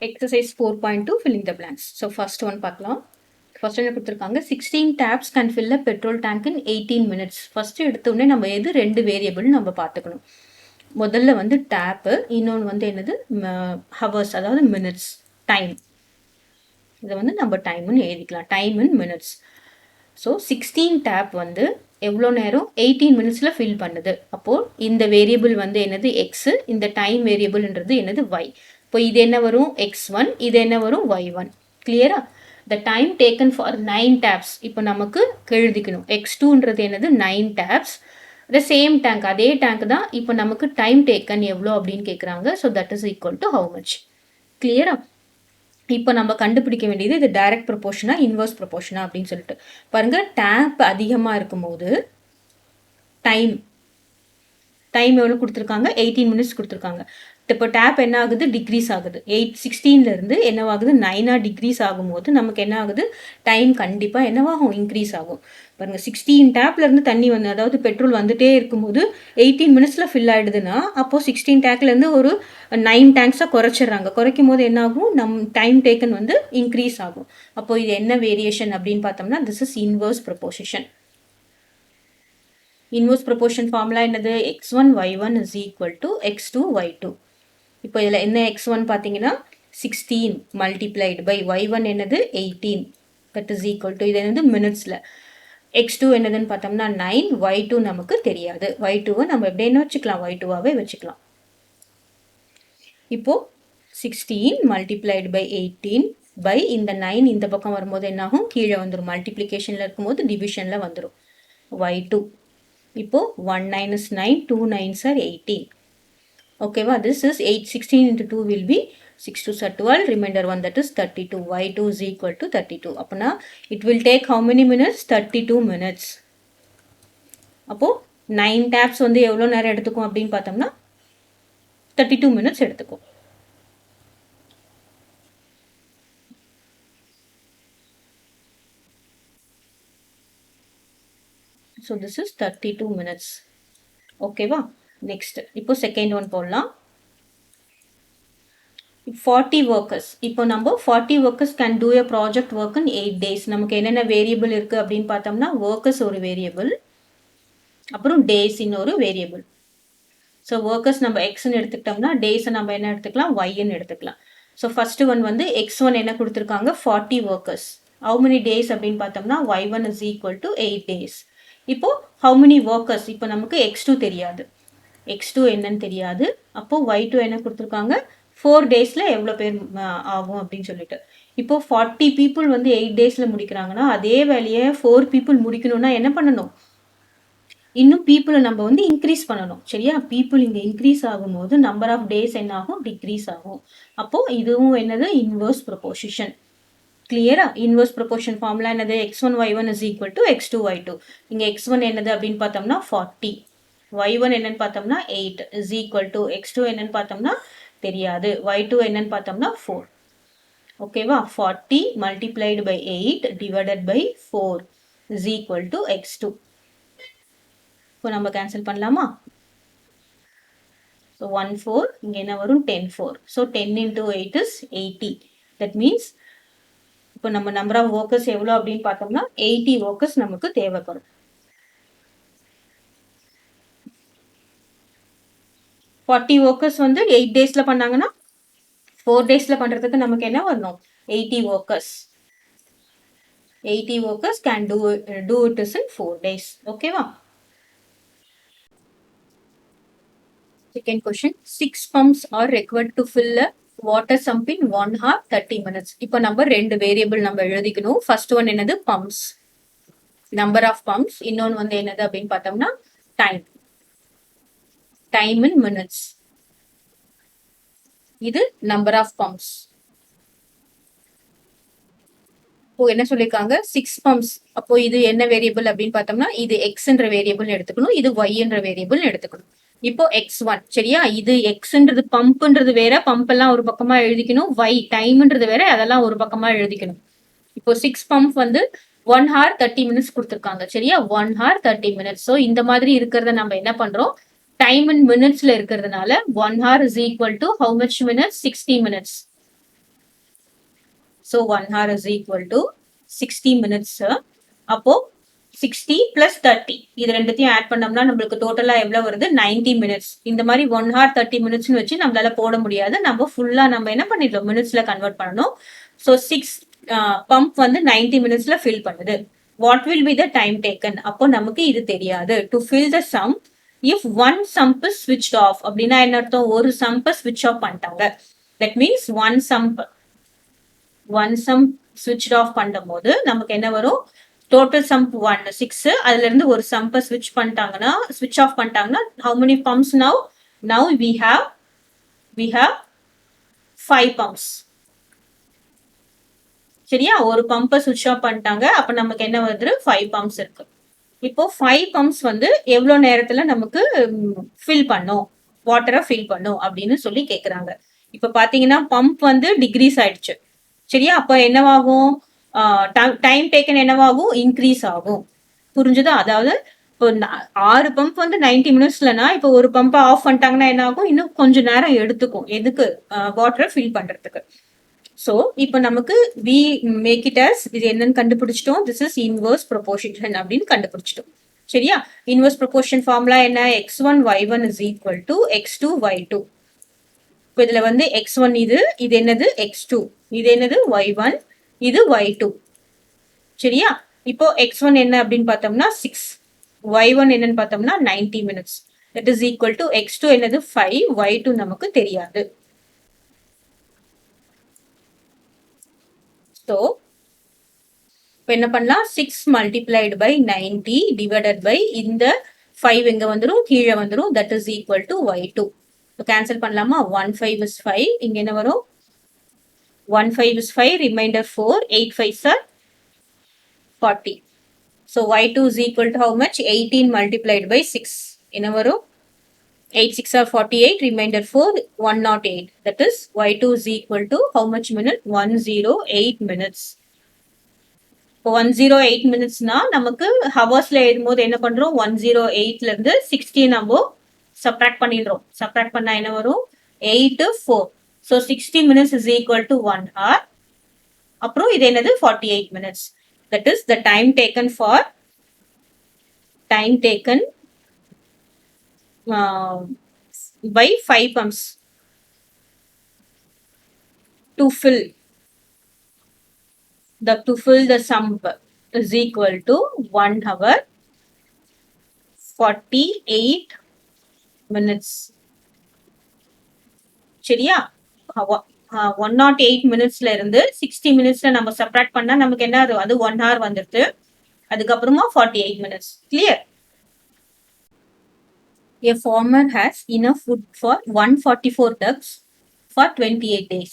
Exercise 4.2 filling the blanks. So first one பார்க்கலாம். First என்ன கொடுத்துருக்காங்க 16 taps can fill a petrol tank in 18 minutes. First எடுத்தோடனே நம்ம எது ரெண்டு வேரியபிள் நம்ம பார்த்துக்கணும். முதல்ல வந்து டேப்பு, இன்னொன்று வந்து என்னது ஹவர்ஸ், அதாவது மினிட்ஸ், டைம். இதை வந்து நம்ம டைம்னு எழுதிக்கலாம், time in minutes. So 16 tap வந்து எவ்வளோ நேரம் 18 மினிட்ஸில் ஃபில் பண்ணுது. அப்போது இந்த வேரியபிள் வந்து என்னது எக்ஸு, இந்த டைம் வேரியபிள்ன்றது என்னது ஒய். இப்போ இது என்ன வரும் x1, இது என்ன வரும் y1. கிளியரா? The time taken for 9 taps இப்போ நமக்கு எழுதிக்கணும். x2ன்றது என்னது 9 டேப்ஸ். த சேம் டேங்க், அதே டேங்க் தான். இப்போ நமக்கு டைம் டேக்கன் எவ்வளோ அப்படின்னு கேட்குறாங்க. So that is equal to how much. கிளியரா? இப்போ நம்ம கண்டுபிடிக்க வேண்டியது இது டைரக்ட் ப்ரொபோர்ஷனா இன்வர்ஸ் ப்ரொபோர்ஷனா அப்படின்னு சொல்லிட்டு பாருங்க. டேப் அதிகமாக இருக்கும்போது டைம் எவ்வளோ கொடுத்துருக்காங்க, 18 மினிட்ஸ் கொடுத்துருக்காங்க. இப்போ டேப் என்ன ஆகுது, டிக்ரீஸ் ஆகுது. 16லேருந்து என்னவாகுது, 9 டிக்ரீஸ் ஆகும்போது நமக்கு என்ன ஆகுது, டைம் கண்டிப்பாக என்னவாகும், இன்க்ரீஸ் ஆகும். பாருங்கள், 16 டேப்லேருந்து தண்ணி வந்து, அதாவது பெட்ரோல் வந்துட்டே இருக்கும்போது 18 மினிட்ஸில் ஃபில் ஆகிடுதுன்னா, அப்போது 16 டேங்க்லேருந்து ஒரு 9 டேங்க்ஸாக குறைச்சிட்றாங்க. குறைக்கும் போது என்ன ஆகும், டைம் டேக்கன் வந்து இன்க்ரீஸ் ஆகும். அப்போது இது என்ன வேரியேஷன் அப்படின்னு பார்த்தோம்னா, this is inverse proposition. Inverse proportion formula என்னது, x1 y1 is equal to x2 y2. இப்போ இதில் என்ன x1 பார்த்தீங்கன்னா 16 மல்டிப்ளைடு பை y1 என்னது 18, தட் இஸ் ஈக்குவல் டு இது என்னது மினிட்ஸில். x2 என்னதுன்னு பார்த்தோம்னா 9, y2 நமக்கு தெரியாது. y2வை நம்ம எப்படி என்ன வச்சுக்கலாம், y2வாகவே வச்சுக்கலாம். இப்போது 16 மல்டிப்ளைடு பை 18 பை இந்த 9 இந்த பக்கம் வரும்போது என்னாகும், கீழே வந்துடும். மல்டிப்ளிகேஷனில் இருக்கும்போது டிவிஷனில் வந்துடும் y2. இப்போ 1 9 is 9, 2 9s are 18. ஓகேவா? this is 16 into 2 will be 6 2s are 12, remainder 1 that is 32. y2 is equal to 32. அப்போனா it will take how many minutes, 32 minutes. அப்போ 9 taps வந்து எவ்வளோ நேரம் எடுத்துக்கும் அப்படின்னு பார்த்தோம்னா 32 minutes எடுத்துக்கும். So this is 32 minutes. ஓகேவா? நெக்ஸ்ட் இப்போ செகண்ட் ஒன் போடலாம். 40 ஒர்க்கர்ஸ். இப்போ நம்ம 40 workers can do a project work in 8 days. நமக்கு என்னென்ன வேரியபிள் இருக்குது அப்படின்னு பார்த்தோம்னா, ஒர்க்கர்ஸ் ஒரு வேரியபிள், அப்புறம் டேஸ் இன்னொரு வேரியபிள். ஸோ ஒர்க்கர்ஸ் நம்ம எக்ஸ்ன்னு எடுத்துக்கிட்டோம்னா, டேஸை நம்ம என்ன எடுத்துக்கலாம், ஒய்ன்னு எடுத்துக்கலாம். ஸோ ஃபர்ஸ்ட் ஒன் வந்து x1 என்ன கொடுத்துருக்காங்க, 40 ஒர்க்கர்ஸ். ஹவு மெனி டேஸ் அப்படின்னு பார்த்தோம்னா y1 is equal to 8 days. இப்போ ஹவு மெனி ஒர்க்கர்ஸ், இப்போ நமக்கு x2 தெரியாது, x2 என்னன்னு தெரியாது. அப்போ y2 என்ன கொடுத்துருக்காங்க, 4 daysல எவ்வளோ பேர் ஆகும் அப்படின்னு சொல்லிட்டு. இப்போ 40 people வந்து 8 daysல முடிக்கிறாங்கன்னா, அதே வேலையை 4 people முடிக்கணும்னா என்ன பண்ணணும், இன்னும் பீப்புளை நம்ம வந்து இன்க்ரீஸ் பண்ணணும். சரியா? பீப்புள் இங்கே இன்க்ரீஸ் ஆகும்போது நம்பர் ஆஃப் டேஸ் என்ன ஆகும், டிக்ரீஸ் ஆகும். அப்போ இதுவும் என்னது, இன்வர்ஸ் ப்ரொபோசிஷன். கிளியரா? இன்வர்ஸ் ப்ரொபோர்ஷன் ஃபார்முலா என்னது, x1 y1 is equal to x2 y2. இங்கே x1 என்னது அப்படின்னு பார்த்தோம்னா 40, y1 என்னன்னு பார்த்தோம்னா 8 is equal to x2 என்னன்னு பார்த்தோம்னா தெரியாது, y2 என்னன்னு பார்த்தோம்னா 4. ஓகேவா? 40 multiplied by 8 divided by 4 is equal to x2. இப்போ நம்ம கேன்சல் பண்ணலாமா? ஸோ 1 4, இங்கே என்ன வரும், 10 4. So 10 into 8 is 80. That means இப்போ நம்ம நம்பர் ஆஃப் ஒர்க்கர்ஸ் எவ்வளோ அப்படின்னு பார்த்தோம்னா 80 ஒர்க்கர்ஸ் நமக்கு தேவைப்படும். ஃபார்ட்டி ஒர்க்கர்ஸ் வந்து 8 daysல பண்ணாங்கன்னா 4 daysல பண்ணுறதுக்கு நமக்கு என்ன வரணும், 80 workers. 80 workers can do it is in 4 days. ஓகேவா? Second question, 6 pumps are required to fill a water sump in 1 hour 30 minutes. இப்போ நம்ம ரெண்டு வேரியபிள் நம்ம எழுதிக்கணும். ஃபர்ஸ்ட் ஒன் என்னது, பம்ப்ஸ், நம்பர் ஆஃப் பம்ப்ஸ். இன்னொன்று வந்து என்னது அப்படின்னு பார்த்தோம்னா டைம், டைம் இன் மினிட்ஸ். இது நம்பர் ஆஃப் பம்ப்ஸ். இப்போ என்ன சொல்லியிருக்காங்க, 6 பம்ப்ஸ். அப்போ இது என்ன வேரியபிள் அப்படின்னு பார்த்தோம்னா, இது எக்ஸ்ன்ற வேரியபிள் எடுத்துக்கணும், இது ஒய்ன்ற வேரியபிள் எடுத்துக்கணும். இப்போ x1, சரியா? இது xன்றது பம்ப்ன்றது வேற, பம்ப் எல்லாம் ஒரு பக்கமா எழுதிக்கணும், y டைம்ன்றது வேற, அதெல்லாம் ஒரு பக்கமா எழுதிக்கணும். இப்போ 6 பம்ப் வந்து 1 hour 30 minutes கொடுத்துருக்காங்க. சரியா? 1 hour 30 minutes. ஸோ இந்த மாதிரி இருக்கிறத நம்ம என்ன பண்றோம், டைம் இன் மினிட்ஸ்ல இருக்கிறதுனால 1 hour is equal to how much minutes, 60 minutes. So 1 hour is equal to 60 minutes. அப்போ 60 plus 30 இது ரெண்டுத்தையும் ஆட் பண்ணோம்னா நம்மளுக்கு டோட்டலா எவ்வளவு வருது 90 மினிட்ஸ். இந்த மாதிரி 1 hour 30 மினிட்ஸ்னு வச்சு நம்மளால போட முடியாது. நம்ம ஃபுல்லா நம்ம என்ன பண்ணிடலாம், மினிட்ஸ்ல கன்வெர்ட் பண்ணணும். ஸோ 6 பம்ப் வந்து 90 மினிட்ஸ்ல ஃபில் பண்ணுது. What will be the time taken? அப்போ நமக்கு இது தெரியாது. To fill the sump if one sump is ஸ்விட்ச் ஆஃப் அப்படின்னா என்ன அர்த்தம், ஒரு சம்பை ஸ்விட்ச் ஆஃப் பண்ணிட்டாங்க. தட் மீன்ஸ் ஒன் சம்ப் ஸ்விட்ச் ஆஃப் பண்ணும் போது நமக்கு என்ன வரும், டோட்டல் சம்ப் 1 6, அதுல இருந்து ஒரு சம்பை ஸ்விட்ச் ஆஃப் பண்ணிட்டாங்கன்னா how many pumps now we have 5 pumps. சரியா, ஒரு பம்பை ஸ்விட்ச் ஆஃப் பண்ணிட்டாங்க. அப்ப நமக்கு என்ன வருது, 5 பம்ப்ஸ் இருக்கு. இப்போ 5 பம்ப்ஸ் வந்து எவ்வளவு நேரத்துல நமக்கு ஃபில் பண்ணும், வாட்டரை ஃபில் பண்ணும் அப்படின்னு சொல்லி கேக்குறாங்க. இப்ப பாத்தீங்கன்னா பம்ப் வந்து டிகிரீஸ் ஆயிடுச்சு. சரியா, அப்ப என்னவாகும், டைம் டேக்கன் என்னவாகும், இன்க்ரீஸ் ஆகும். புரிஞ்சுதா? அதாவது இப்போ 6 பம்ப் வந்து 90 மினிட்ஸ்லனா இப்போ ஒரு பம்பை ஆஃப் பண்ணிட்டாங்கன்னா என்ன ஆகும், இன்னும் கொஞ்ச நேரம் எடுத்துக்கும். எதுக்கு, வாட்டரை ஃபில் பண்றதுக்கு. ஸோ இப்போ நமக்கு வி மேக் இட் அஸ் இது என்னன்னு கண்டுபிடிச்சிட்டோம். திஸ் இஸ் இன்வர்ஸ் ப்ரொபோர்ஷன் அப்படின்னு கண்டுபிடிச்சிட்டோம். சரியா, இன்வர்ஸ் ப்ரொபோர்ஷன் ஃபார்முலா என்ன, x1 y1 is equal to x2 y2. இப்போ இதுல வந்து x1 இது என்னது x2, இது என்னது y1, இது y2. சரியா, இப்போ x1 என்ன அப்படின்னு பார்த்தோம்னா 6, y1 என்னன்னு பார்த்தோம்னா 90 minutes. That is equal to x2 என்னது 5, y2 நமக்கு தெரியாது. ஸோ இப்போ என்ன பண்ணலாம், 6 multiplied by 90 divided by இந்த 5 எங்க வந்துரும், கீழே வந்துரும். That is equal to y2. இப்போ கேன்சல் பண்ணலாமா, 1 5 is 5, இங்க என்ன வரும், 1 5 is 5, remainder 4, 8 5s are 40. So y2 is equal to how much, 18 multiplied by 6, என்ன வரும், 8 6 are 48, remainder 4, 108. That is y2 is equal to how much minute, 108 minutes. இப்போ 108 மினிட்ஸ்னா நமக்கு ஹவர்ஸ்ல எழுதும்போது என்ன பண்றோம், 108ல இருந்து 60 நம்ம சப்ட்ராக்ட் பண்ணிடுறோம். சப்ட்ராக்ட் பண்ணா என்ன வரும், 8 4. So 60 minutes is equal to 1 hour. அப்புறம் இது என்னது 48 minutes. That is the time taken by 5 pumps to fill the sump is equal to 1 hour 48 minutes. சரியா, 108 மினிட்ஸ்ல இருந்து 60 மினிட்ஸ்ல நம்ம சப்ட்ராக்ட் பண்ணா நமக்கு என்ன, அது 1 hour வந்துருது. அதுக்கப்புறமா 48 minutes. Clear? A farmer has enough food for 144 ducks for 28 days.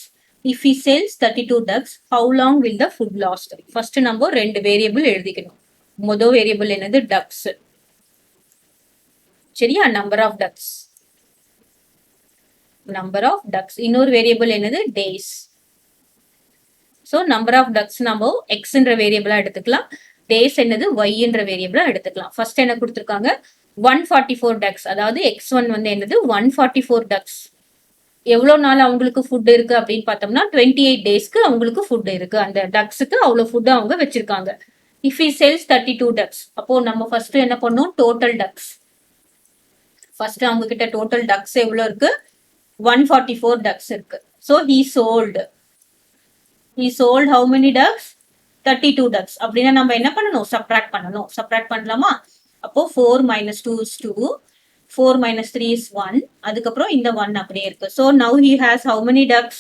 If he sells 32 ducks, how long will the food last? First நம்ம ரெண்டு வேரியபிள் எழுதிக்கணும். முதல் வேரியபிள் என்னது, ducks. சரியா, number of ducks. இன்னொரு வேரியபிள் என்னது, days. So number of ducks நம்ம x என்ற வேரியபிளா எடுத்துக்கலாம். days என்னது y என்ற வேரியபிளா எடுத்துக்கலாம். ஃபர்ஸ்ட் என்ன கொடுத்திருக்காங்க, 144 ducks. அதாவது x1 வந்து என்னது 144 ducks. எவ்வளவு நாள் அவங்களுக்கு ஃபுட் இருக்கு அப்படின்னு பார்த்தோம்னா 28 டேஸ்க்கு அவங்களுக்கு ஃபுட் இருக்கு. அந்த டக்ஸுக்கு அவ்வளவு ஃபுட் அவங்க வச்சிருக்காங்க. இஃப் he sells 32 ducks, அப்போ நம்ம ஃபர்ஸ்ட் என்ன பண்ணோம், டோட்டல் டக்ஸ். ஃபர்ஸ்ட் அவங்க கிட்ட டோட்டல் டக்ஸ் எவ்வளவு இருக்கு, 144 ducks இருக்கு. So he sold how many ducks, 32 ducks. அப்படின்னா நம்ம என்ன பண்ணணும், சப்ட்ராக்ட் பண்ணணும். சப்ட்ராக்ட் பண்ணலாமா, அப்போ 4 minus 2 is 2, 4 minus 3 is 1, அதுக்கப்புறம் இந்த 1 அப்படியே இருக்கு. So now he has how many ducks,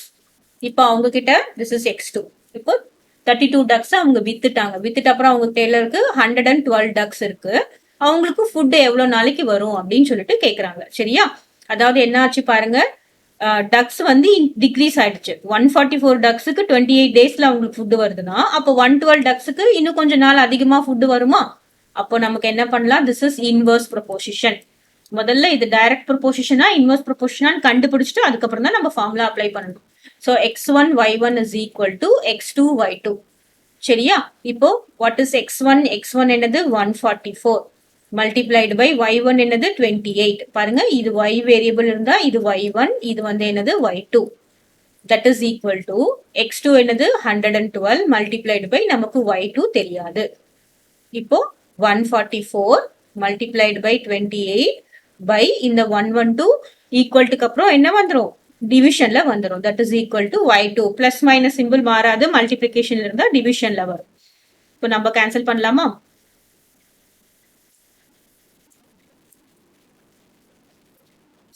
இப்போ அவங்க கிட்ட this is x2. இப்போ 32 ducks அவங்க வித்துட்டாங்க. வித்துட்டு அப்புறம் அவங்க டெய்லருக்கு 112 ducks இருக்கு. அவங்களுக்கு ஃபுட் எவ்வளவு நாளைக்கு வரும் அப்படின்னு சொல்லிட்டு கேக்குறாங்க. சரியா, அதாவது என்ன ஆச்சு பாருங்க, டக்ஸ் வந்து டிக்ரீஸ் ஆயிடுச்சு. 144 டக்ஸுக்கு 28 டேஸ்ல அவங்களுக்கு ஃபுட் வருதுன்னா அப்போ 112 டக்ஸுக்கு இன்னும் கொஞ்ச நாள் அதிகமா ஃபுட் வருமா? அப்போ நமக்கு என்ன பண்ணலாம், திஸ் இஸ் இன்வர்ஸ் ப்ரொபோசிஷன். முதல்ல இது டைரக்ட் ப்ரொபோசிஷனா இன்வர்ஸ் ப்ரொபோசிஷனான்னு கண்டுபிடிச்சிட்டு அதுக்கப்புறம் தான் நம்ம ஃபார்முலா அப்ளை பண்ணணும். So x1 y1 is equal to x2 y2. சரியா, இப்போ வாட் இஸ் x1 என்னது 144 multiplied by y1 என்னது 28. பாருங்க, இது y வேரியபிள் இருந்தா இது y1, இது வந்து என்னது y2. that is equal to x2 என்னது 112 multiplied by நமக்கு y2 தெரியாது. இப்போ 144 multiplied by 28 by இந்த 112 equal to அப்புறம் என்ன வந்துரும் டிவிஷன்ல வந்துரும். that is equal to y2 plus minus symbol மாறாது, மல்டிப்ளிகேஷன்ல இருந்தா டிவிஷன்ல வரும். இப்போ நம்ம கேன்சல் பண்ணலாமா?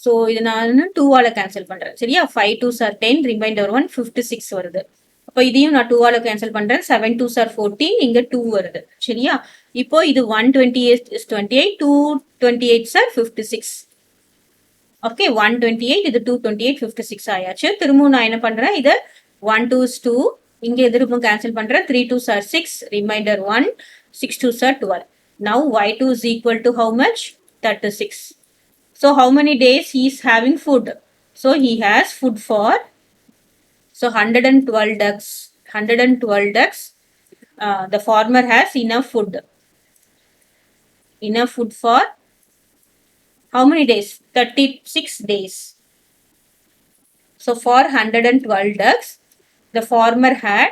ஸோ இது நான் 2ஆல கேன்சல் பண்றேன். சரியா? 5 2s are 10, ரிமைண்டர் 1 56 வருது. அப்போ இதையும் நான் 2ஆல கேன்சல் பண்றேன். 7 2s are 14, இங்க 2 வருது. சரியா? இப்போ இது 128 is 28, 228s are 56. ஓகே, 128 இது 228 56 ஆயாச்சு. திரும்பவும் நான் என்ன பண்றேன், இத 1 2 is 2, இங்க எதிர்ப்பும் கேன்சல் பண்றேன். 3 2s are 6, reminder 1, 6 2s are 12. Now y2 is equal to how much? 36. So how many days he is having food? So he has food for, so 112 ducks. 112 ducks. The farmer has enough food. Enough food for how many days? 36 days. So for 112 ducks, the farmer had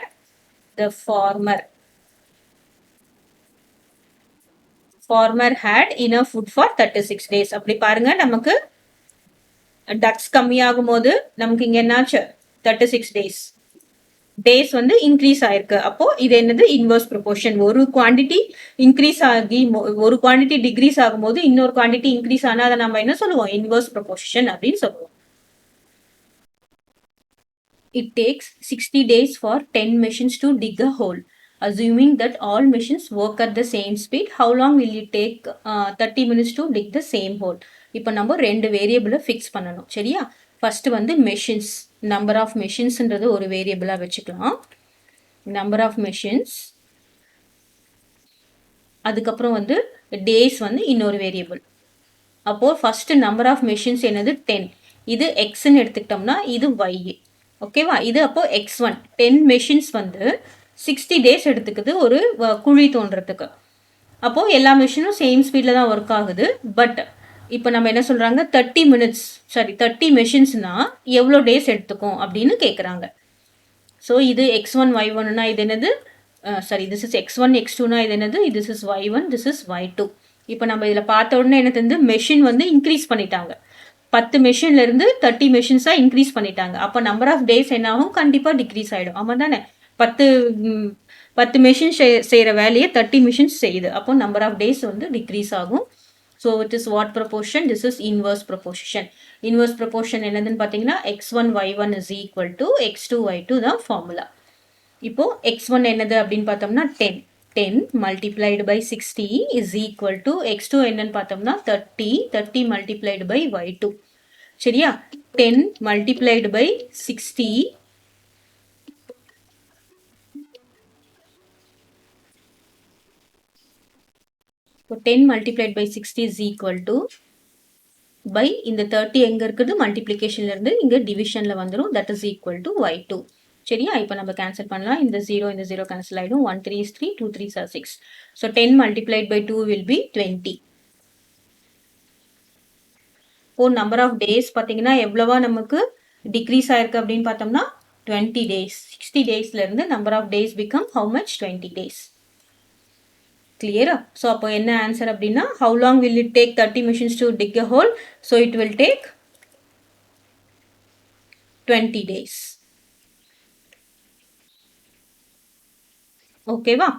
enough food for 36 days. அப்படி பாருங்க, நமக்கு Tux கம்மியாகும் போது நமக்கு இங்க என்னாச்சு 36 days. Days வந்து increase ஆயிருக்கு. அப்போ இது என்னது? Inverse proportion. ஒரு குவாண்டிட்டி இன்க்ரீஸ் ஆகி ஒரு குவாண்டிட்டி டிக்ரீஸ் ஆகும் போது இன்னொரு குவாண்டிட்டி இன்க்ரீஸ் ஆனா அதை நம்ம என்ன சொல்லுவோம்? இன்வர்ஸ் ப்ரொபோர்ஷன் அப்படின்னு சொல்லுவோம். It takes 60 days for 10 machines to dig a hole. Assuming that all machines work at the same speed, how long will it take 30 minutes to dig the same hole? இப்போ நம்ம ரெண்டு வேரியபிளை fix பண்ணணும். சரியா? First வந்து machines, number of மெஷின்ஸ்ன்றது ஒரு வேரியபிளாக வச்சுக்கலாம். Number of machines, அதுக்கப்புறம் வந்து டேஸ் வந்து இன்னொரு வேரியபிள். அப்போ ஃபர்ஸ்ட் நம்பர் ஆஃப் மெஷின்ஸ் என்னது? 10. இது எக்ஸ்ன்னு எடுத்துக்கிட்டோம்னா இது ஒய். ஓகேவா? இது அப்போ x1 10 மெஷின்ஸ் வந்து 60 டேஸ் எடுத்துக்குது ஒரு குழி தோன்றதுக்கு. அப்போ எல்லா மெஷினும் சேம் ஸ்பீட்ல தான் ஒர்க் ஆகுது. பட் இப்போ நம்ம என்ன சொல்றாங்க, 30 மெஷின்ஸ்னா எவ்வளோ டேஸ் எடுத்துக்கும் அப்படின்னு கேட்குறாங்க. ஸோ இது x1 y1னா இது என்னது? திஸ் இஸ் x1 x2னா இது என்னது? This is y1, this is y2. இப்போ நம்ம இதில் பார்த்த உடனே என்ன தெரிஞ்சு, மெஷின் வந்து இன்க்ரீஸ் பண்ணிட்டாங்க. 10 மெஷின்ல இருந்து 30 மெஷின்ஸா இன்க்ரீஸ் பண்ணிட்டாங்க. அப்போ நம்பர் ஆஃப் டேஸ் என்ன ஆகும்? கண்டிப்பா டிக்ரீஸ் ஆயிடும். ஆமா தானே? 10 மெஷின் செய்யற வேலையை 30 மிஷின்ஸ் செய்யுது. அப்போ நம்பர் ஆஃப் டேஸ் வந்து டிக்ரீஸ் ஆகும். So it is what proportion? This is inverse proportion. Inverse proportion என்னதுன்னு பார்த்தீங்கன்னா x1 y1 is equal to x2 y2 தான் ஃபார்முலா. இப்போ x1 என்னது அப்படின்னு பார்த்தோம்னா 10. 10 multiplied by 60 is equal to x2 என்னன்னு பார்த்தோம்னா 30. 30 multiplied by y2. சரியா? 10 multiplied by 60 10 multiplied by 60 is equal to by இந்த 30 எங்க இருக்குது? மல்டிப்ளிகேஷன்ல இருந்து இங்க டிவிஷன்ல வந்துரும். that is equal to y2. சரியா? இப்போ நம்ம கேன்சல் பண்ணலாம். இந்த 0 கேன்சல் ஆயிடும். 1 3 is 3, 2 3s are 6. So 10 multiplied by 2 will be 20. இப்போ நம்பர் ஆஃப் டேஸ் பார்த்தீங்கன்னா எவ்வளவா நமக்கு டிக்ரீஸ் ஆயிருக்கு அப்படின்னு பார்த்தோம்னா 20 days. 60 daysல இருந்து number of days become how much? 20 days. கிளியரா? ஸோ அப்போ என்ன ஆன்சர் அப்படின்னா, how long will it take 30 machines to dig a hole? So it will take 20 days. ஓகேவா?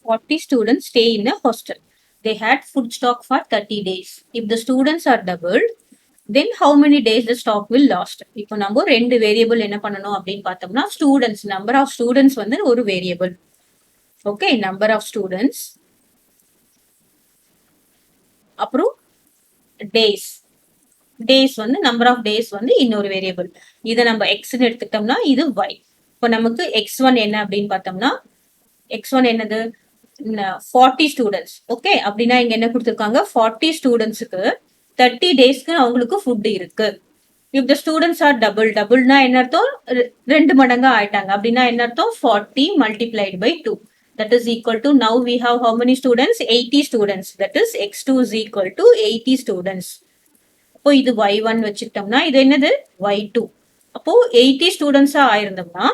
40 students stay in a hostel. They had food stock for 30 days. If the students are doubled, then how many days the stock will last? இப்போ நம்ம ரெண்டு variable என்ன பண்ணணும் அப்படின்னு பார்த்தோம்னா, students, number of students வந்து ஒரு variable. Okay, number of students, அப்புறம் டேஸ் வந்து நம்பர் ஆஃப் டேஸ் வந்து இன்னொரு வேரியபிள். இதை நம்ம எக்ஸ்ன்னு எடுத்துக்கிட்டோம்னா இது ஒய். இப்போ நமக்கு x1 என்ன அப்படின்னு பார்த்தோம்னா, x1 என்னது? 40 ஸ்டூடெண்ட்ஸ். ஓகே, அப்படின்னா இங்க என்ன கொடுத்துருக்காங்க? 40 ஸ்டூடெண்ட்ஸுக்கு 30 டேஸ்க்கு அவங்களுக்கு ஃபுட் இருக்கு. இஃப் த ஸ்டூடெண்ட்ஸ் ஆர் டபுள்னா என்ன அர்த்தம்? 2 மடங்கா ஆயிட்டாங்க. அப்படின்னா என்ன அர்த்தம்? 40 multiplied by 2. That is equal to, now we have how many students? 80 students. That is x2 is equal to 80 students. அப்போ இது y1 வச்சுக்கிட்டோம்னா இது என்னது y2. அப்போ 80 ஸ்டூடெண்ட்ஸா ஆயிருந்தோம்னா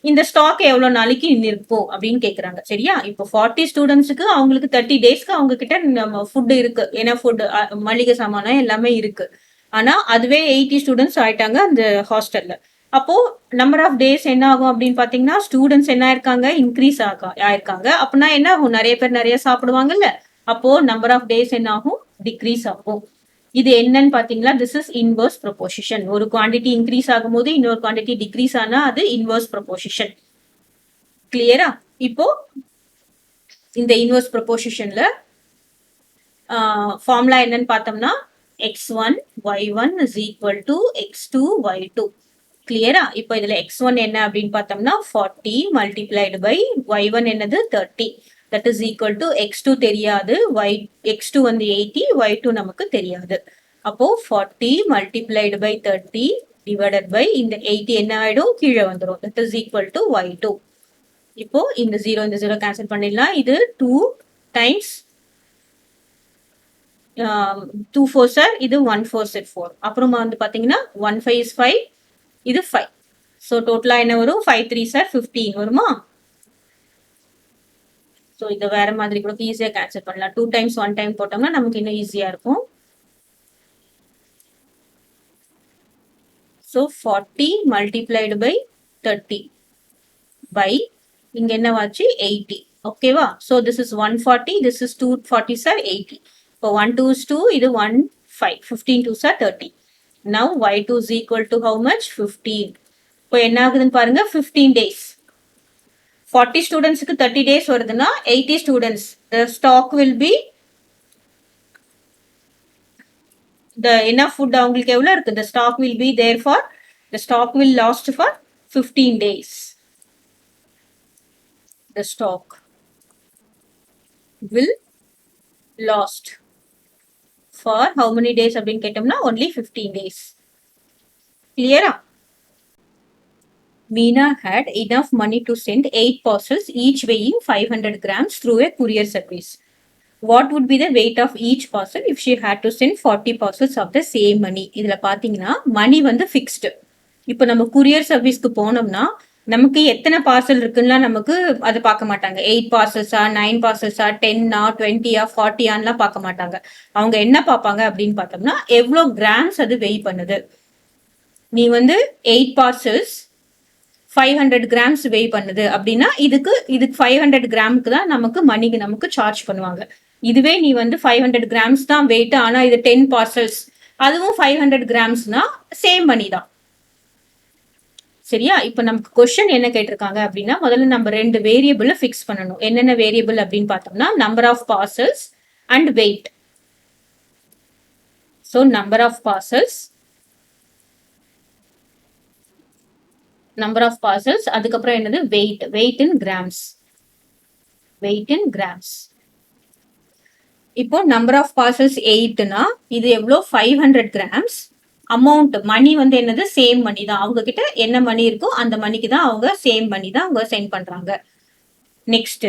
இந்த ஸ்டாக் எவ்வளவு நாளைக்கு இருக்கும் அப்படின்னு கேக்குறாங்க. சரியா? இப்போ 40 ஸ்டூடெண்ட்ஸுக்கு அவங்களுக்கு 30 டேஸ்க்கு அவங்க கிட்ட நம்ம ஃபுட் இருக்கு. ஏன்னா ஃபுட் மளிகை சாமானம் எல்லாமே இருக்கு. ஆனா அதுவே 80 ஸ்டூடெண்ட்ஸ் ஆயிட்டாங்க அந்த ஹாஸ்டல்ல. அப்போ நம்பர் ஆஃப் டேஸ் என்ன ஆகும் அப்படின்னு பாத்தீங்கன்னா ஸ்டூடெண்ட்ஸ் என்ன ஆயிருக்காங்க இன்க்ரீஸ் ஆயிருக்காங்க. அப்படின்னா என்ன ஆகும் நிறைய பேர் நிறைய சாப்பிடுவாங்கல்ல. அப்போ நம்பர் ஆஃப் டேஸ் என்ன ஆகும் டிக்ரீஸ் ஆகும். இது என்னன்னு பாத்தீங்களா திஸ் இஸ் இன்வர்ஸ் ப்ரொபோசிஷன். ஒரு குவாண்டிட்டி இன்க்ரீஸ் ஆகும்போது இன்னொரு குவாண்டிட்டி டிக்ரீஸ் ஆனா அது இன்வர்ஸ் ப்ரொபோசிஷன். கிளியரா? இப்போ இந்த இன்வர்ஸ் ப்ரொபோசிஷன்ல ஃபார்முலா என்னன்னு பார்த்தோம்னா x1 y1 is equal to x2 y2. கிளியரா? இப்போ இதுல x1 என்ன அப்படின்னு பார்த்தோம்னா 40 multiplied by y1 என்னது 30. that is equal to x2 தெரியாது, x2 வந்து 80, y2 நமக்கு தெரியாது. அப்போ 40 multiplied by 30 divided by இந்த 80 என்ன ஆயிடும் கீழே வந்துரும். that is equal to y2. இப்போ இந்த 0 கேன்சல் பண்ணிடலாம். இது 2 டைம்ஸ் 2 4 சார், இது 1 4 சார் 4. அப்புறமா வந்து பாத்தீங்கன்னா 1 5 is 5, இது 5. ஸோ டோட்டலா என்ன வரும் 5 3 சார் 15 வருமா? ஸோ இதை வேற மாதிரி கூட ஈஸியா கேன்சல் பண்ணலாம். 2 டைம்ஸ் 1 டைம் போட்டோம்னா நமக்கு இன்னும் ஈஸியா இருக்கும். ஸோ 40 multiplied by 30 by இங்க என்னவாச்சு 80. ஓகேவா? So this is 140, this is 240 sir 80. இப்போ 1 2 is 2, இது 1 5, 15 2 sir 30. Now y2 is equal to how much 15. இப்போ என்ன ஆகுதுன்னு பாருங்க 15 days. 40 ஸ்டூடெண்ட்ஸ்க்கு 30 days வருதுன்னா 80 students the stock will be the enough food அவங்களுக்கு எவ்வளவு இருக்கு the stock will be there for the stock will last for 15 days. The stock will last for how many days அப்படின்னு கேட்டோம்னா only 15 days. Clear? Meena had enough money to send 8 parcels each weighing 500 grams through a courier service. What would be the weight of each parcel if she had to send 40 parcels of the same money? இதுல பாத்தீங்கன்னா மணி வந்து fixed. இப்போ நம்ம courier சர்வீஸ்க்கு போனோம்னா நமக்கு எத்தனை parcel இருக்குன்னா நமக்கு அதை பார்க்க மாட்டாங்க. 8 பார்சல்ஸா 9 பார்சல்ஸா 10ஆ 20ஆ 40ஆன்லாம் பார்க்க மாட்டாங்க. அவங்க என்ன பார்ப்பாங்க அப்படின்னு பார்த்தோம்னா எவ்வளோ கிராம்ஸ் அது வெயிட் பண்ணுது. நீ வந்து 8 பார்சல்ஸ் 500 கிராம்ஸ் வெயிட் பண்ணுது அப்படின்னா இதுக்கு 500 கிராமுக்கு தான் நமக்கு சார்ஜ் பண்ணுவாங்க. இதுவே நீ வந்து 500 கிராம்ஸ் தான் வெயிட் ஆனா இது 10 பார்சல்ஸ் அதுவும் 500 கிராம்ஸ்னா சேம் மணி தான். சரியா? இப்ப நமக்கு கொஸ்டின் என்ன கேட்டிருக்காங்க அப்படின்னா முதல்ல நம்ம 2 வேரியபிள் ஃபிக்ஸ் பண்ணணும். என்னென்ன வேரியபிள் அப்படின்னு பார்த்தோம்னா number of parcels and weight. So number of parcels அதுக்கப்புறம் என்னது வெயிட் இன் கிராம்ஸ். இப்போ நம்பர் ஆஃப் பார்சல்ஸ் 8னா இது எவ்வளோ 500 கிராம்ஸ். அமௌண்ட் மணி வந்து என்னது சேம் மணி தான். அவங்க கிட்ட என்ன மணி இருக்கோ அந்த மணிக்கு தான் அவங்க சேம் மணி தான் அவங்க சென்ட் பண்றாங்க. Next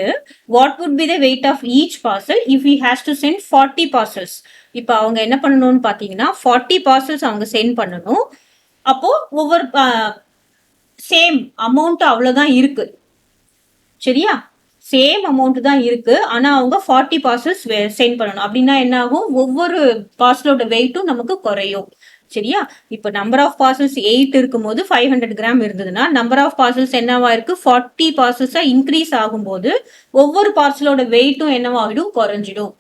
what would be the weight of each parcel if he has to send 40 parcels. இப்போ அவங்க என்ன பண்ணணும்னு பாத்தீங்கன்னா 40 பார்சல்ஸ் அவங்க சென்ட் பண்ணணும். அப்போ ஒவ்வொரு சேம் அமௌண்ட் அவ்வளவுதான் இருக்கு. சரியா? சேம் அமௌண்ட் தான் இருக்கு. ஆனா அவங்க 40 பார்சல்ஸ் சென்ட் பண்ணணும். அப்படின்னா என்ன ஆகும் ஒவ்வொரு பார்சலோட வெயிட்டும் நமக்கு குறையும். சரியா? இப்ப நம்பர் ஆஃப் பார்சல்ஸ் 8 இருக்கும் போது 500 கிராம் இருந்ததுன்னா நம்பர் ஆஃப் பார்சல்ஸ் என்னவா இருக்கு 40 பார்சல்ஸா இன்க்ரீஸ் ஆகும்போது ஒவ்வொரு பார்சலோட வெயிட்டும் என்னவாகிடும் குறைஞ்சிடும்.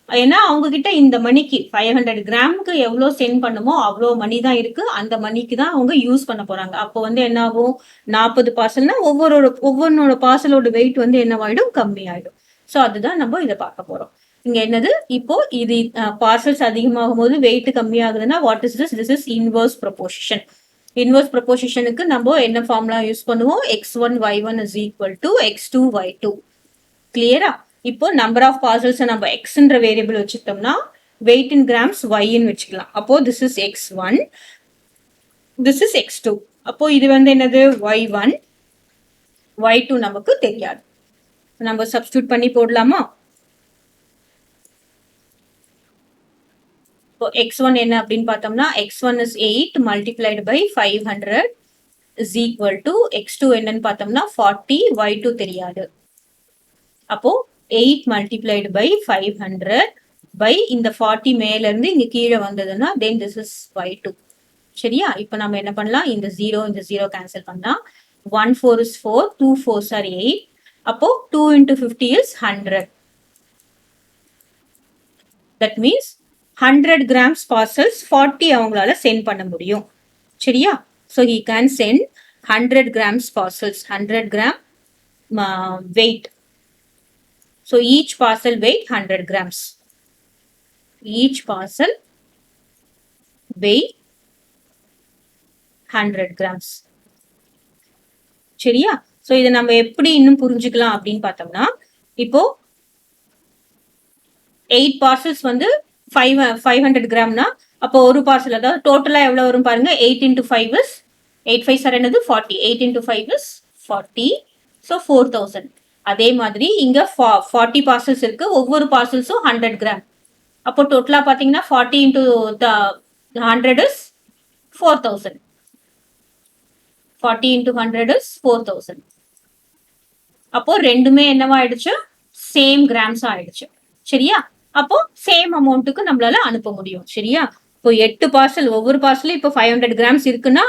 ஏன்னா அவங்க கிட்ட இந்த மணிக்கு 500 கிராமுக்கு எவ்வளவு சென்ட் பண்ணுமோ அவ்வளோ மணி தான் இருக்கு. அந்த மணிக்கு தான் அவங்க யூஸ் பண்ண போறாங்க. அப்போ வந்து என்ன ஆகும் 40 பார்சல்னா ஒவ்வொன்னோட பார்சலோட வெயிட் வந்து என்னவாயிடும் கம்மி ஆயிடும். ஸோ அதுதான் நம்ம இதை பார்க்க போறோம். இங்க என்னது இப்போ இது பார்சல்ஸ் அதிகமாகும் போது வெயிட் கம்மி ஆகுதுன்னா what is this is inverse proposition. Inverse ப்ரொபோசிஷனுக்கு நம்ம என்ன ஃபார்முலா யூஸ் பண்ணுவோம் x1 y1 is equal to x2 y2. கிளியரா? இப்போ நம்பர் ஆஃப் பார்சல்ஸ் நம்ம எக்ஸ்ன்ற வேரியபிள் வச்சுக்கிட்டோம்னா வெயிட் இன் கிராம்ஸ் ஒய்ன்னு வச்சுக்கலாம். அப்போ this is x1, this is x2. அப்போ இது வந்து என்னது y1 y2 நமக்கு தெரியாது. நம்ம சப்ஸ்டியூட் பண்ணி போடலாமா? இப்போ x1 என்ன அப்படின்னு பார்த்தோம்னா x1 is 8 multiplied by 500 is equal to x2 என்னன்னு பார்த்தோம்னா 40, y2 தெரியாது. அப்போ 8 multiplied by 500 by இந்த 40 மேல இருந்து இங்க கீழே வந்ததுன்னா then this is y2. சரியா? இப்போ நம்ம என்ன பண்ணலாம், இந்த 0 கேன்சல் பண்ணலாம். 1 4 is 4, 2 4s are 8. அப்போ 2 into 50 is 100. That means 100 grams parcels 40 அவங்களால send பண்ண முடியும். சரியா? So he can send 100 grams parcels, 100 gram weight. So each parcel weight 100 grams. Each parcel weigh 100 grams. சரியா? So இதை நம்ம எப்படி இன்னும் புரிஞ்சுக்கலாம் அப்படின்னு பார்த்தோம்னா, இப்போ 8 parcels வந்து 500 கிராம்னா அப்போ ஒரு பார்சல் அதாவது டோட்டலா எவ்வளவு வரும் பாருங்க. 8 into 5 is 8 5 சார் என்னது 40. 8 into 5 is 40. So 4000. அதே மாதிரி இங்க 40 பார்சல்ஸ் இருக்கு. ஒவ்வொரு பார்சல்ஸும் 100 கிராம். அப்போ டோட்டலா பாத்தீங்கன்னா 40 into 100 is 4000. 40 into 100 is 4000. அப்போ ரெண்டுமே என்னவா ஆயிடுச்சு, சேம் கிராம்ஸ் ஆயிடுச்சு. சரியா? அப்போ சேம் அமௌண்ட்டுக்கு நம்மளால அனுப்ப முடியும். சரியா? இப்போ 8 பார்சல், ஒவ்வொரு பார்சலும் இப்போ 500 கிராம்ஸ் இருக்குன்னா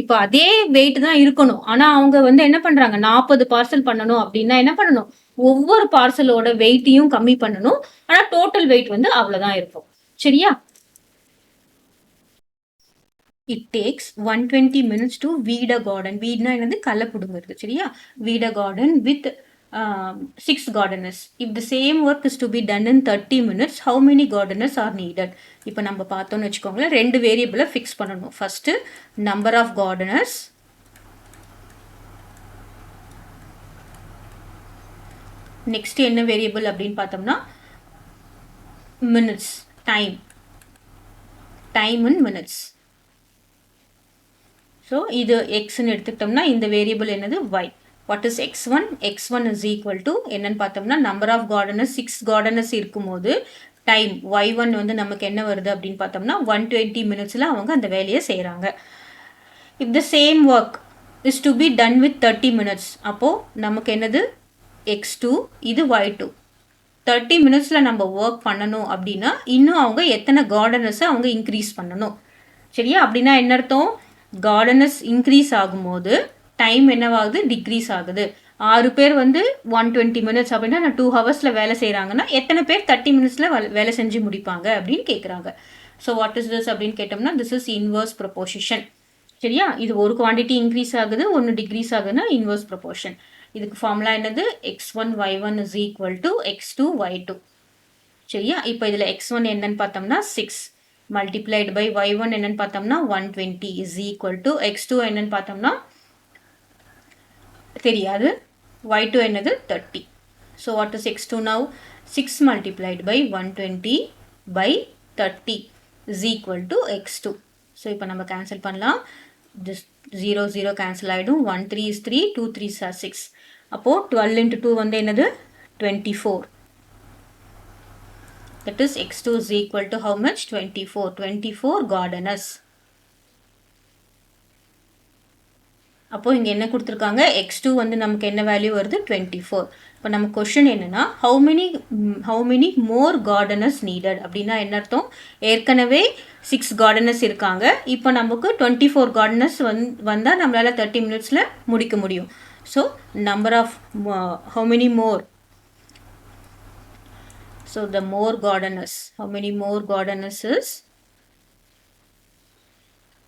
இப்போ அதே வெயிட் தான் இருக்கணும். ஆனா அவங்க வந்து என்ன பண்றாங்க, 40 பார்சல் பண்ணணும் அப்படின்னா என்ன பண்ணணும், ஒவ்வொரு பார்சலோட வெயிட்டையும் கம்மி பண்ணணும். ஆனா டோட்டல் வெயிட் வந்து அவ்வளவுதான் இருக்கும். சரியா? It takes 120 minutes to weed a garden. Weedனா என்னது, களை புடுங்கிறது. சரியா? Weed a garden with 6 gardeners. If the same work is to be done in 30 minutes, how many gardeners are needed? இப்போ நம்ம பார்த்தோம்னு வச்சுக்கோங்களேன், ரெண்டு வேரியபிளை ஃபிக்ஸ் பண்ணணும். ஃபர்ஸ்ட் நம்பர் ஆஃப் gardeners, நெக்ஸ்ட் என்ன வேரியபிள் அப்படின்னு பார்த்தோம்னா minutes, time in minutes. So இது எக்ஸ்ன்னு எடுத்துக்கிட்டோம்னா இந்த வேரியபிள் என்னது, y. What is x1? x1 is equal to என்னன்னு பார்த்தோம்னா நம்பர் ஆஃப் gardeners 6 gardeners இருக்கும்போது டைம் y1 வந்து நமக்கு என்ன வருது அப்படின்னு பார்த்தோம்னா 120 மினிட்ஸில் அவங்க அந்த வேலையை செய்கிறாங்க. If the same work is to be done with 30 minutes, அப்போது நமக்கு என்னது x2, இது y2. 30 மினிட்ஸில் நம்ம ஒர்க் பண்ணணும் அப்படின்னா இன்னும் அவங்க எத்தனை gardeners அவங்க இன்க்ரீஸ் பண்ணணும். சரியா? அப்படின்னா என்ன அர்த்தம், gardeners இன்க்ரீஸ் ஆகும்போது டைம் என்னவாகுது, டிக்ரீஸ் ஆகுது. 6 பேர் வந்து 120 மினிட்ஸ் அப்படின்னா 2 ஹவர்ஸில் வேலை செய்கிறாங்கன்னா எத்தனை பேர் 30 மினிட்ஸில் வேலை செஞ்சு முடிப்பாங்க அப்படின்னு கேட்குறாங்க. ஸோ வாட் இஸ் திஸ் அப்படின்னு கேட்டோம்னா திஸ் இஸ் இன்வர்ஸ் ப்ரொபோர்ஷன். சரியா? இது ஒரு குவான்டிட்டி இன்க்ரீஸ் ஆகுது, ஒன்று டிக்ரீஸ் ஆகுதுன்னா இன்வர்ஸ் ப்ரொபோர்ஷன். இதுக்கு ஃபார்முலா என்னது, x1 y1 is equal to x2 y2. சரியா? இப்போ இதில் x1 என்னன்னு பார்த்தோம்னா 6 multiplied by y1 என்னன்னு பார்த்தோம்னா 120 is equal to x2 என்னன்னு பார்த்தோம்னா தெரியாது, y2 என்னது 30. So what is x2 now? 6 multiplied by 120 by 30 is equal to x2. So இப்போ நம்ம கேன்சல் பண்ணலாம். this 0 கேன்சல் ஆகிடும். 1 3 is 3, 2 3s are 6. அப்போது 12 into 2 வந்து என்னது 24. That is x2 is equal to how much, 24 gardeners. அப்போ இங்கே என்ன கொடுத்துருக்காங்க, x2 வந்து நமக்கு என்ன வேல்யூ வருது 24. இப்போ நம்ம கொஷின் என்னன்னா how many more gardeners needed அப்படின்னா என்ன அர்த்தம், ஏற்கனவே 6 gardeners இருக்காங்க, இப்போ நமக்கு 24 gardeners வந்தால் நம்மளால 30 மினிட்ஸில் முடிக்க முடியும். So number of how many more, so the more gardeners, how many more gardeners is,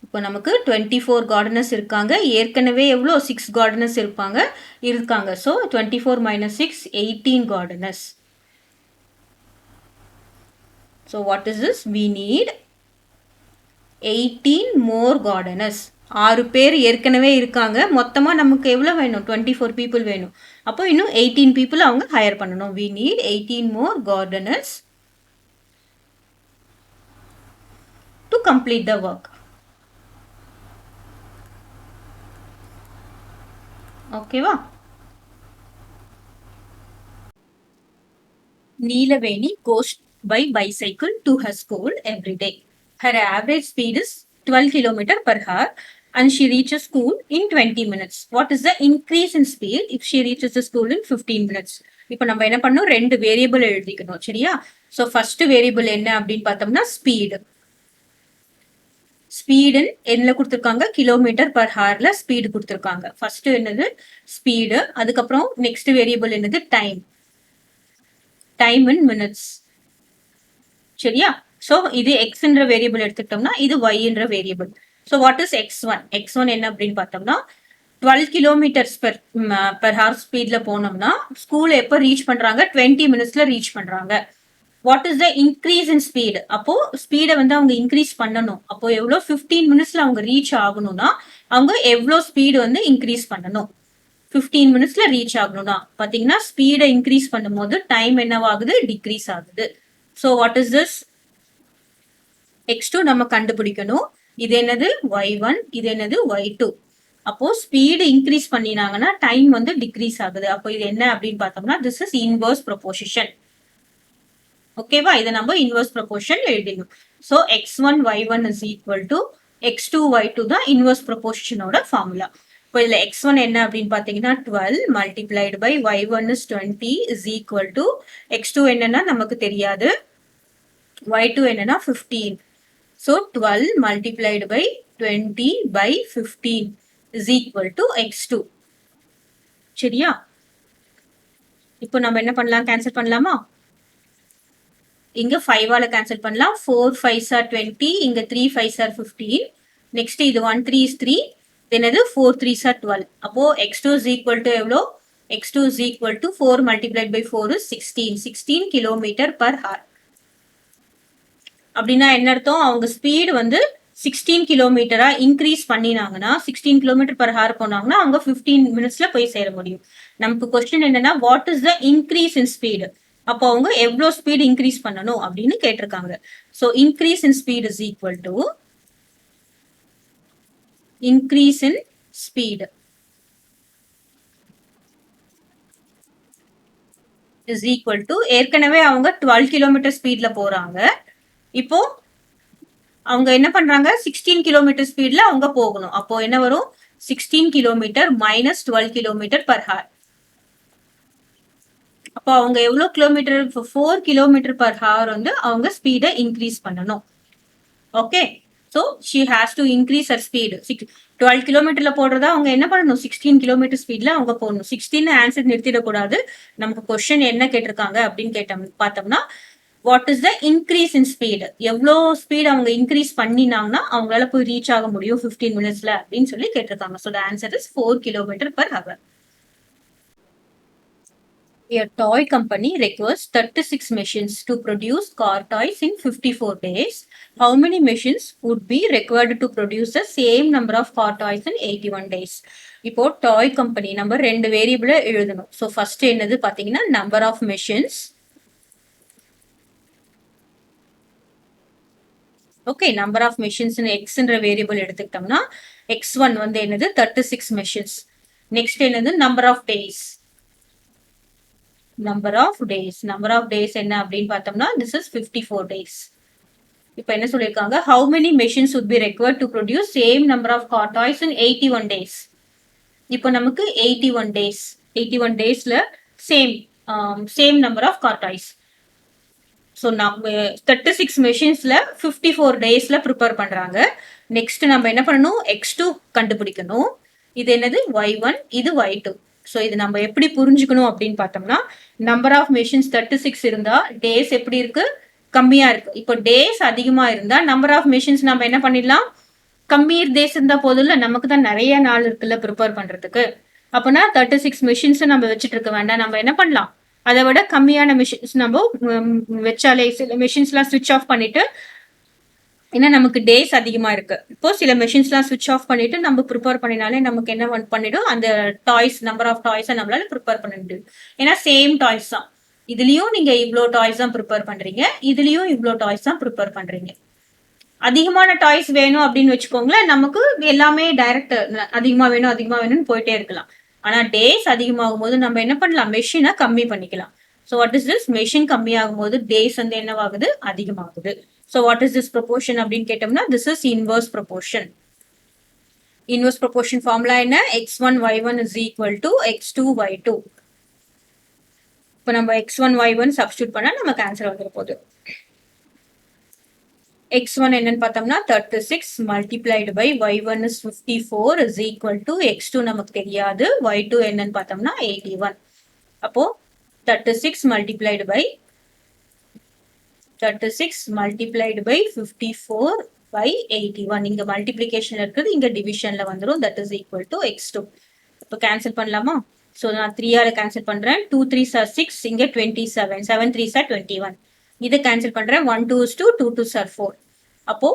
இப்போ நமக்கு 24 gardeners இருக்காங்க, ஏற்கனவே எவ்வளோ 6 gardeners இருக்காங்க. So 24 minus 6, 18 gardeners. So what is this, we need 18 more gardeners. 6 பேர் ஏற்கனவே இருக்காங்க, மொத்தமாக நமக்கு எவ்வளோ வேணும், 24 people வேணும். அப்போ இன்னும் 18 people அவங்க ஹையர் பண்ணணும். we need 18 more gardeners to complete the work. ஓகேவா? Neelaveni by bicycle to her school every day. Her average speed is 12 km per hour and she reaches school in 20 minutes. What is the increase in speed if she reaches the school in 15 minutes? இப்போ நம்ம என்ன பண்ணோம், ரெண்டு variable எழுதிக்கணும் சரியா. So first variable என்ன அப்படின்னு பார்த்தோம்னா ஸ்பீடு. ஸ்பீடு என்ன கொடுத்துருக்காங்க, கிலோமீட்டர் பர் ஹார்ல ஸ்பீடு கொடுத்துருக்காங்க. ஃபர்ஸ்ட் என்னது ஸ்பீடு, அதுக்கப்புறம் நெக்ஸ்ட் வேரியபிள் என்னது டைம், டைம் இன் மினிட்ஸ் சரியா. ஸோ இது எக்ஸ்ன்ற வேரியபிள் எடுத்துக்கிட்டோம்னா இது ஒய்ன்ற variable. So what is x1? x1 என்ன அப்படின்னு பார்த்தோம்னா 12 கிலோமீட்டர்ஸ் பெர் ஹார் ஸ்பீட்ல போனோம்னா ஸ்கூல் எப்போ ரீச் பண்றாங்க, 20 மினிட்ஸ்ல ரீச் பண்றாங்க. What is the increase in speed? அப்போ ஸ்பீடை வந்து அவங்க இன்க்ரீஸ் பண்ணணும். அப்போ எவ்வளோ 15 மினிட்ஸ்ல அவங்க ரீச் ஆகணும்னா அவங்க எவ்வளோ ஸ்பீடு வந்து இன்க்ரீஸ் பண்ணணும். 15 மினிட்ஸ்ல ரீச் ஆகணும்னா பாத்தீங்கன்னா ஸ்பீடை இன்க்ரீஸ் பண்ணும்போது டைம் என்னவாகுது, டிக்ரீஸ் ஆகுது. So what is this? x2 நம்ம கண்டுபிடிக்கணும். இது என்னது y1, இது என்னது y2. அப்போ ஸ்பீடு இன்க்ரீஸ் பண்ணினாங்கன்னா டைம் வந்து டிக்ரீஸ் ஆகுது. அப்போ இது என்ன அப்படின்னு பார்த்தோம்னா திஸ் இஸ் இன்வர்ஸ் ப்ரொபோசிஷன். ஓகேவா, இதை நம்ம இன்வர்ஸ் ப்ரொபோர்ஷன் எழுதிடணும். So x1 y1 is equal to x2 y2 தான் இன்வர்ஸ் ப்ரொபோர்ஷனோட ஃபார்முலா. இப்போ இதுல x1 என்ன அப்படின்னு பாத்தீங்கன்னா 12 multiplied by y1 is 20 is equal to x2 என்னன்னா நமக்கு தெரியாது, y2 என்னன்னா 15. So 12 multiplied by 20 by 15 is equal to x2 சரியா. இப்போ நம்ம என்ன பண்ணலாம், கேன்சல் பண்ணலாமா? இங்க 5ஆல கேன்சல் பண்ணலாம். 4 5s are 20, இங்க 3 5s are 15. நெக்ஸ்ட் இது 1 3 is 3, என்னது 4 3s are 12. அப்போ x2 is equal to எவ்வளோ, x2 is equal to 4 multiplied by 4 is 16 kilometre per hour. அப்படின்னா என்ன அர்த்தம், அவங்க ஸ்பீடு வந்து 16 கிலோமீட்டரா இன்க்ரீஸ் பண்ணினாங்கன்னா 16 கிலோமீட்டர் பர் ஹவர் போனாங்கன்னா அவங்க 15 மினிட்ஸ்ல போய் சேர முடியும். நமக்கு கொஸ்டின் என்னன்னா what is the increase in speed, அப்போ அவங்க எவ்வளவு ஸ்பீட் இன்க்ரீஸ் பண்ணணும் அப்படின்னு கேட்டிருக்காங்க. So increase in speed is equal to increase in speed is equal to ஏற்கனவே அவங்க 12 கிலோமீட்டர் ஸ்பீட்ல போறாங்க. இப்போ அவங்க என்ன பண்றாங்க, 16 கிலோமீட்டர் ஸ்பீட்ல அவங்க போகணும். அப்போ என்ன வரும், 16 kilometre minus 12 kilometre per hour. அப்போ அவங்க எவ்வளவு கிலோமீட்டர், 4 கிலோமீட்டர் பர் ஹவர் வந்து அவங்க ஸ்பீடை இன்க்ரீஸ் பண்ணணும். Okay, so she has to increase her speed. 12 கிலோமீட்டர்ல போடுறதா அவங்க என்ன பண்ணணும், 16 கிலோமீட்டர் ஸ்பீட்ல அவங்க போகணும். 16 ஆன்சர் நிறுத்திடக்கூடாது. நமக்கு கொஸ்டின் என்ன கேட்டிருக்காங்க அப்படின்னு பார்த்தோம்னா what is the increase in speed, எவ்வளோ ஸ்பீட் அவங்க இன்க்ரீஸ் பண்ணினாங்கன்னா அவங்களால போய் ரீச் ஆக முடியும் 15 மினிட்ஸ்ல அப்படின்னு சொல்லி கேட்டிருக்காங்க. So the answer is 4 kilometre per hour. A toy company requires 36 machines to produce car toys in 54 days. How many machines would be required to produce the same number of car toys in 81 days? இப்போ டாய் company நம்ம ரெண்டு வேரியபிள எழுதணும். So first என்னது பாத்தீங்கன்னா number of machines. Okay, number of machines எக்ஸ்ன்ற variable எடுத்துக்கிட்டோம்னா x1 வந்து என்னது 36 மெஷின்ஸ். நெக்ஸ்ட் என்னது number of days. Number of days என்ன அப்படின்னு பார்த்தோம்னா this is 54 days. இப்போ என்ன சொல்லியிருக்காங்க, how many machines would be required to produce same number of car toys in 81 days. இப்போ நமக்கு 81 daysல same number of car toys. So நம்ம 36 மெஷின்ஸ்ல 54 டேஸ்ல ப்ரிப்பேர் பண்றாங்க. நெக்ஸ்ட் நம்ம என்ன பண்ணணும், x2 கண்டுபிடிக்கணும். இது என்னது y1, இது y2. ஸோ இது நம்ம எப்படி புரிஞ்சுக்கணும் அப்படின்னு பார்த்தோம்னா நம்பர் ஆஃப் மெஷின்ஸ் 36 இருந்தா டேஸ் எப்படி இருக்கு, கம்மியா இருக்கு. இப்போ டேஸ் அதிகமா இருந்தா நம்பர் ஆஃப் மெஷின்ஸ் நம்ம என்ன பண்ணிடலாம், கம்மி டேஸ் இருந்தா போதும் இல்ல, நமக்கு தான் நிறைய நாள் இருக்குல்ல ப்ரிப்பேர் பண்றதுக்கு. அப்போனா 36 மெஷின்ஸ் நம்ம வச்சுட்டு இருக்க வேண்டாம், நம்ம என்ன பண்ணலாம், அதை விட கம்மியான மெஷின்ஸ் நம்ம வச்சாலே சில மெஷின்ஸ்லாம் ஸ்விட்ச் ஆஃப் பண்ணிட்டு, ஏன்னா நமக்கு டேஸ் அதிகமா இருக்கு. இப்போ சில மெஷின்ஸ்லாம் ஸ்விட்ச் ஆஃப் பண்ணிட்டு நம்ம ப்ரிப்பேர் பண்ணினாலே நமக்கு என்ன பண்ணிடும், அந்த டாய்ஸ் நம்பர் ஆஃப் டாய்ஸை நம்மளால ப்ரிப்பேர் பண்ண முடியும். ஏன்னா சேம் டாய்ஸ் தான், இதுலயும் நீங்க இவ்வளோ டாய்ஸ் தான் ப்ரிப்பேர் பண்றீங்க, இதுலயும் இவ்வளோ டாய்ஸ் தான் ப்ரிப்பேர் பண்றீங்க. அதிகமான டாய்ஸ் வேணும் அப்படின்னு வச்சுக்கோங்களேன், நமக்கு எல்லாமே டைரக்ட் அதிகமா வேணும்னு போயிட்டே இருக்கலாம். ஆனா டேஸ் அதிகமாகும் போது நம்ம என்ன பண்ணலாம், மெஷினை கம்மி பண்ணிக்கலாம். So what is this? Machine கம்மியாகும் போது days வந்து என்னவாகுது? அதிகமாகுது. So what is this proportion அப்படின்னு கேட்டோம்னா this is inverse proportion. Inverse proportion formula என்ன? x1 y1 is equal to x2 y2. இப்போ நம்ம x1 y1 substitute பண்ணா நமக்கு ஆன்சர் வந்துட போகுது. x1 என்னன்னு பார்த்தோம்னா 36 multiplied by y1 is 54 is equal to x2 நமக்கு தெரியாது. y2 என்னன்னு பார்த்தோம்னா 81. அப்போ 36 multiplied by 54 by 81. இங்க மல்டிப்ளிகேஷன்ல இருக்குது, இங்க டிவிஷன்ல வந்துரும். that is equal to x2. இப்போ கேன்சல் பண்ணலாமா? ஸோ நான் 3 ஆல கேன்சல் பண்றேன். 2 3s are 6, இங்க 27, 7 3s are 21. இதை கேன்சல் பண்றேன். 1 2 is 2, 2 2s are 4. அப்போ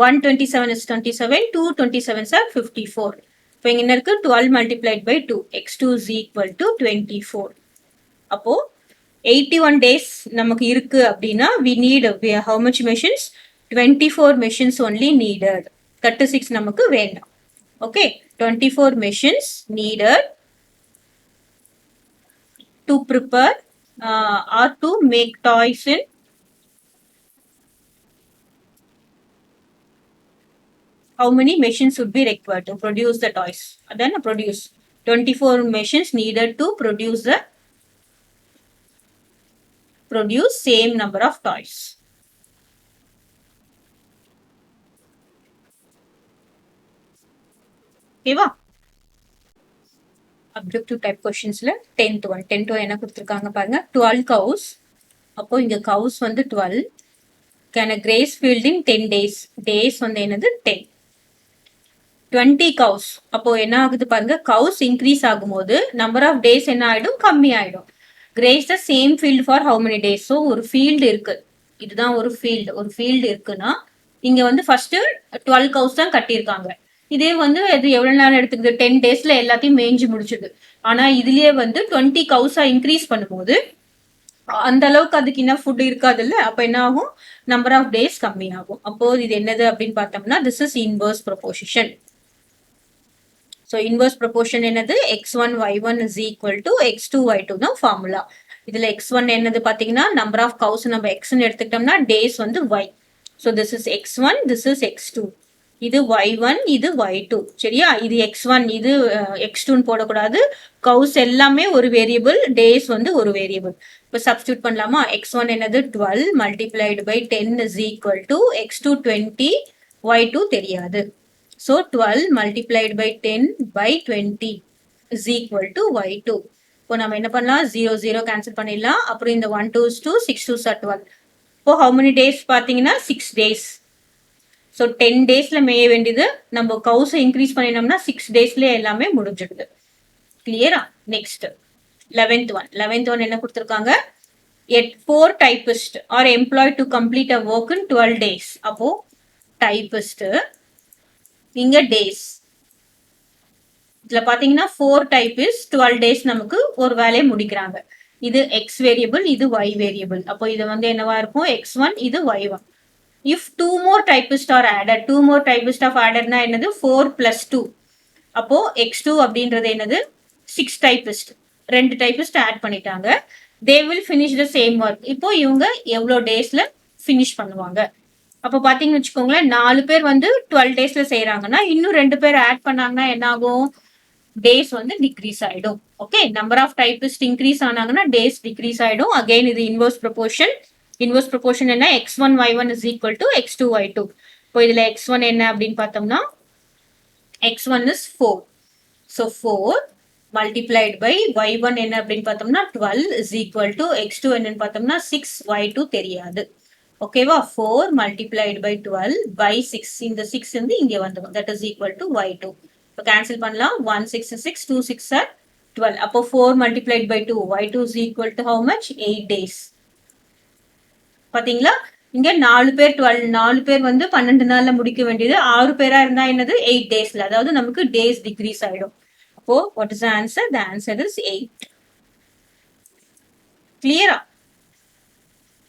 127 is 27, 2 27s are 54. இப்போ இங்க என்ன இருக்கு? 12 multiplied by 2, x2 is equal to 24. அப்போ 81 days நமக்கு இருக்கு அப்படின்னா we need how much machines? 24 machines only needed. 36 நமக்கு வேண்டாம். Okay, 24 machines needed to prepare or to make toys in how many machines would be required to produce the toys? Then produce 24 machines needed to produce same number of toys. ஓகேவா? Objective type கொஸ்டின்ஸ்ல 10th one என்ன கொடுத்துருக்காங்க பாருங்க. 12 cows. அப்போ இங்க cows வந்து 12. Can a graze field in 10 days? Days வந்து என்னது? 10. 20 cows. அப்போ என்ன ஆகுது பாருங்க, cows increase ஆகும்போது number of days என்ன ஆயிடும்? கம்மி ஆயிடும். Graze the same field for how many days? So ஒரு field இருக்கு, இதுதான் ஒரு field இருக்குன்னா இங்க வந்து ஃபர்ஸ்ட் 12 cows தான் கட்டியிருக்காங்க. இதே வந்து இது எவ்வளவு நேரம் எடுத்துக்குது? 10 daysல எல்லாத்தையும் மேய்ஞ்சு முடிச்சுது. ஆனா இதுலயே வந்து 20 cows-ஆ இன்க்ரீஸ் பண்ணும்போது அந்த அளவுக்கு அதுக்கு என்ன ஃபுட் இருக்காது இல்ல, அப்ப என்ன ஆகும்? நம்பர் ஆஃப் டேஸ் கம்மி ஆகும். அப்போ இது என்னது அப்படின்னு பார்த்தோம்னா this is inverse proportion. So inverse proportion என்னது? x1 y1 is equal to x2 y2 தான் ஃபார்முலா. இதுல x1 என்னது பாத்தீங்கன்னா நம்பர் ஆஃப் கவுஸ் நம்ம xன்னு எடுத்துக்கிட்டோம்னா டேஸ் வந்து y. So this is x1, this is x2. இது y1, இது y2. சரியா? இது x1, இது x2ன்னு போடக்கூடாது. கவுஸ் எல்லாமே ஒரு வேரியபிள், டேஸ் வந்து ஒரு வேரியபிள். இப்போ சப்ஸ்டியூட் பண்ணலாமா? x1 என்னது? 12 multiplied by 10 is equal to x2 20, y2 தெரியாது. So 12 multiplied by 10 by 20 is equal to y2. இப்போ நம்ம என்ன பண்ணலாம்? 0 0 கேன்சல் பண்ணிடலாம். அப்புறம் இந்த 1 2 is 2, 6 2s are 12. இப்போ how many days பார்த்தீங்கன்னா 6 days. ஸோ 10 daysல மேய வேண்டியது நம்ம கவுஸை இன்க்ரீஸ் பண்ணினோம்னா 6 daysல எல்லாமே முடிஞ்சிடுது. கிளியரா? நெக்ஸ்ட் 11th one என்ன கொடுத்துருக்காங்க? 4 typists are employed to complete a work in 12 days. அப்போ typist இங்க டேஸ். இதுல பாத்தீங்கன்னா 4 typists 12 days நமக்கு ஒரு வேலையை முடிக்கிறாங்க. இது x வேரியபிள், இது y வேரியபிள். அப்போ இது வந்து என்னவா இருக்கும்? x1, இது y1. If 2 more typists are added, 2 more typists of addedனா என்னது? 4 plus 2. அப்போ x2 அப்படின்றது என்னது? 6 typist. 2 typist ஆட் பண்ணிட்டாங்க. They will finish the same work. இப்போ இவங்க எவ்வளோ டேஸ்ல ஃபினிஷ் பண்ணுவாங்க? அப்போ பாத்தீங்கன்னு வச்சுக்கோங்களேன், 4 பேர் வந்து 12 daysல செய்யறாங்கன்னா இன்னும் 2 பேர் ஆட் பண்ணாங்கன்னா என்ன ஆகும்? டேஸ் வந்து டிக்ரீஸ் ஆயிடும். Okay, number of typist increase ஆனாங்கன்னா டேஸ் டிக்ரீஸ் ஆயிடும். அகைன் இது இன்வர்ஸ் ப்ரொபோர்ஷன். இன்வர்ஸ் ப்ரொபோர்ஷன் என்ன? x1 y1 is equal to x2 y2. இப்போ இதுல x1 என்ன அப்படின்னு பார்த்தோம்னா x1 is 4. So 4 multiplied by y1 என்ன அப்படின்னு பார்த்தோம்னா 12 is equal to x2 என்னன்னு பார்த்தோம்னா 6, y2 தெரியாது. ஓகேவா? 4 multiplied by 12 by 6. இந்த 6 வந்து இங்க வந்துடும். That is equal to y2. இப்போ கேன்சல் பண்ணலாம். 1 6 6, 2 6 are 12. அப்போ 4 multiplied by 2, y2 is equal to how much? 8 days. பாத்தீங்களா? இங்க 4 பேர் 12, 4 பேர் வந்து 12 நாள்ல முடிக்க வேண்டியது 6 பேரா இருந்தா என்னது? 8 daysல. அதாவது நமக்கு டேஸ் டிக்ரீஸ் ஆயிடும். அப்போ what is the answer? The answer is 8. கிளியரா?